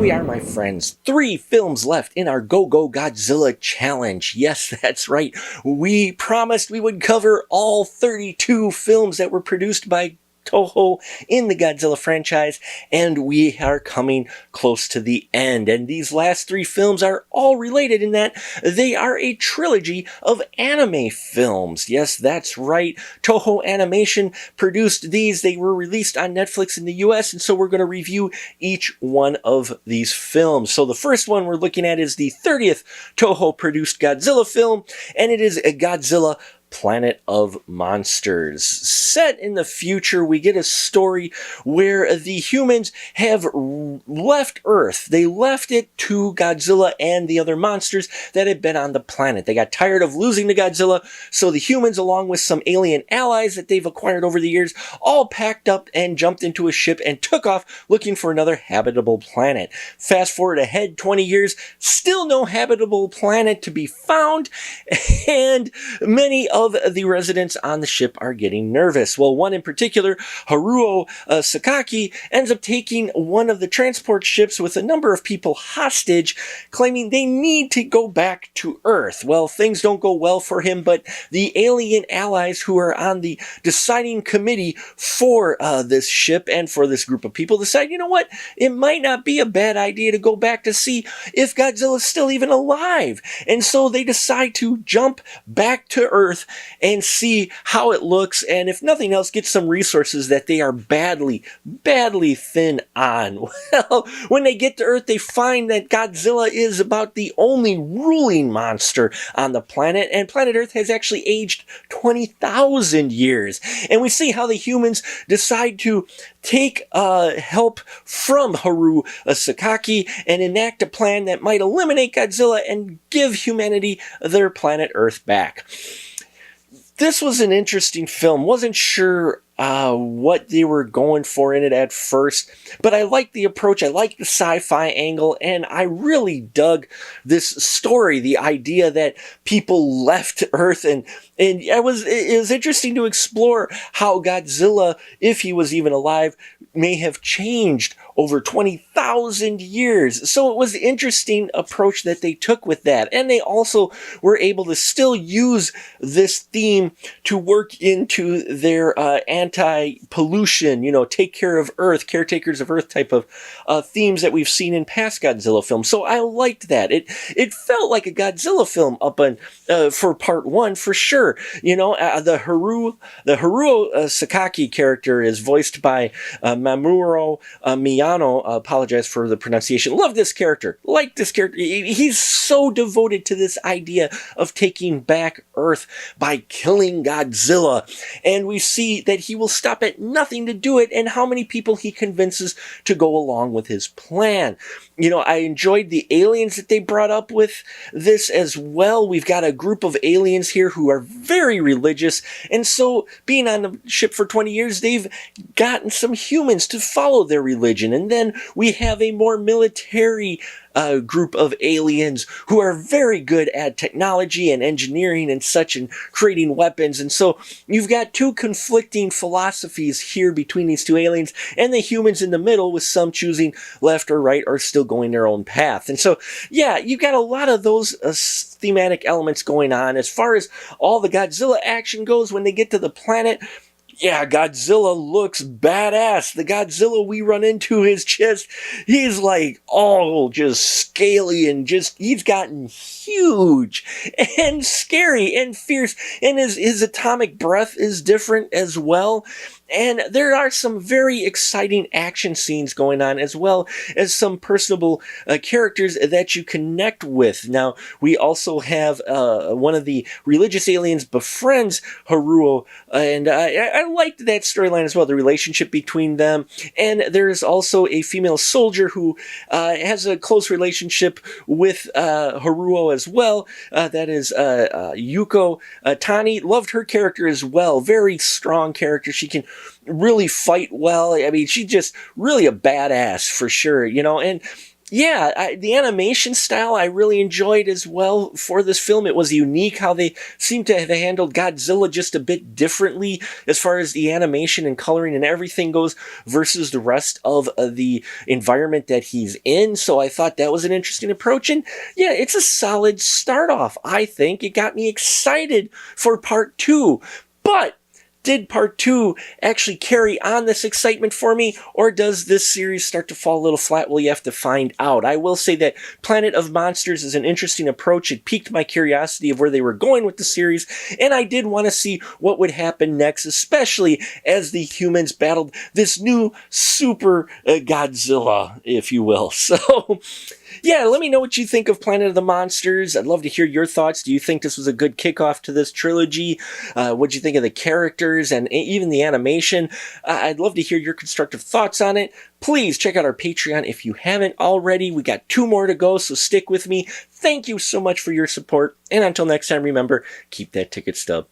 we are, my friends. 3 films left in our Go Go Godzilla challenge. Yes, that's right. We promised we would cover all 32 films that were produced by Toho in the Godzilla franchise, and we are coming close to the end. And these last 3 films are all related in that they are a trilogy of anime films. Yes, that's right. Toho Animation produced these. They were released on Netflix in the US, and so we're going to review each one of these films. So the first one we're looking at is the 30th Toho produced Godzilla film, and it is a Godzilla Planet of Monsters. Set in the future, we get a story where the humans have left Earth. They left it to Godzilla and the other monsters that had been on the planet. They got tired of losing to Godzilla, so the humans, along with some alien allies that they've acquired over the years, all packed up and jumped into a ship and took off looking for another habitable planet. Fast forward ahead 20 years, still no habitable planet to be found, and many of the residents on the ship are getting nervous. Well, one in particular, Haruo Sakaki, ends up taking one of the transport ships with a number of people hostage, claiming they need to go back to Earth. Well, things don't go well for him, but the alien allies who are on the deciding committee for this ship and for this group of people decide, you know what, it might not be a bad idea to go back to see if Godzilla's still even alive. And so they decide to jump back to Earth and see how it looks, and if nothing else, get some resources that they are badly thin on. Well, when they get to Earth, they find that Godzilla is about the only ruling monster on the planet, and planet Earth has actually aged 20,000 years. And we see how the humans decide to take help from Haru Sakaki and enact a plan that might eliminate Godzilla and give humanity their planet Earth back. This was an interesting film. Wasn't sure what they were going for in it at first, but I liked the approach. I liked the sci-fi angle, and I really dug this story. The idea that people left Earth, and it was interesting to explore how Godzilla, if he was even alive, may have changed over 20,000 years. So it was an interesting approach that they took with that. And they also were able to still use this theme to work into their anti-pollution, take care of Earth, caretakers of Earth type of themes that we've seen in past Godzilla films. So I liked that. It felt like a Godzilla film for part 1 for sure. The Haruo Sakaki character is voiced by Mamoru Miyano. Apologize for the pronunciation. Love this character. Like this character. He's so devoted to this idea of taking back Earth by killing Godzilla. And we see that he will stop at nothing to do it, and how many people he convinces to go along with his plan. I enjoyed the aliens that they brought up with this as well. We've got a group of aliens here who are very religious, and so being on the ship for 20 years, they've gotten some humans to follow their religion. And then we have a more military group of aliens who are very good at technology and engineering and such, and creating weapons. And so you've got 2 conflicting philosophies here between these 2 aliens, and the humans in the middle, with some choosing left or right or still going their own path. And so, yeah, you've got a lot of those thematic elements going on. As far as all the Godzilla action goes, when they get to the planet, yeah, Godzilla looks badass. The Godzilla we run into, his chest, he's like all just scaly and he's gotten huge and scary and fierce. And his atomic breath is different as well. And there are some very exciting action scenes going on, as well as some personable characters that you connect with. Now, we also have one of the religious aliens befriends Haruo, and I liked that storyline as well, the relationship between them. And there's also a female soldier who has a close relationship with Haruo as well. That is Yuko Tani. Loved her character as well. Very strong character. She can really fight well. I mean, she's just really a badass for sure, and Yeah, the animation style I really enjoyed as well for this film. It was unique how they seemed to have handled Godzilla just a bit differently as far as the animation and coloring and everything goes versus the rest of the environment that he's in. So I thought that was an interesting approach. And yeah, it's a solid start off, I think. It got me excited for part two. But did part two actually carry on this excitement for me, or does this series start to fall a little flat? Well, you have to find out. I will say that Planet of Monsters is an interesting approach. It piqued my curiosity of where they were going with the series, and I did want to see what would happen next, especially as the humans battled this new super Godzilla, if you will. So yeah, let me know what you think of Planet of the Monsters. I'd love to hear your thoughts. Do you think this was a good kickoff to this trilogy? What'd you think of the characters and even the animation? I'd love to hear your constructive thoughts on it. Please check out our Patreon if you haven't already. We got 2 more to go, so stick with me. Thank you so much for your support. And until next time, remember, keep that ticket stub.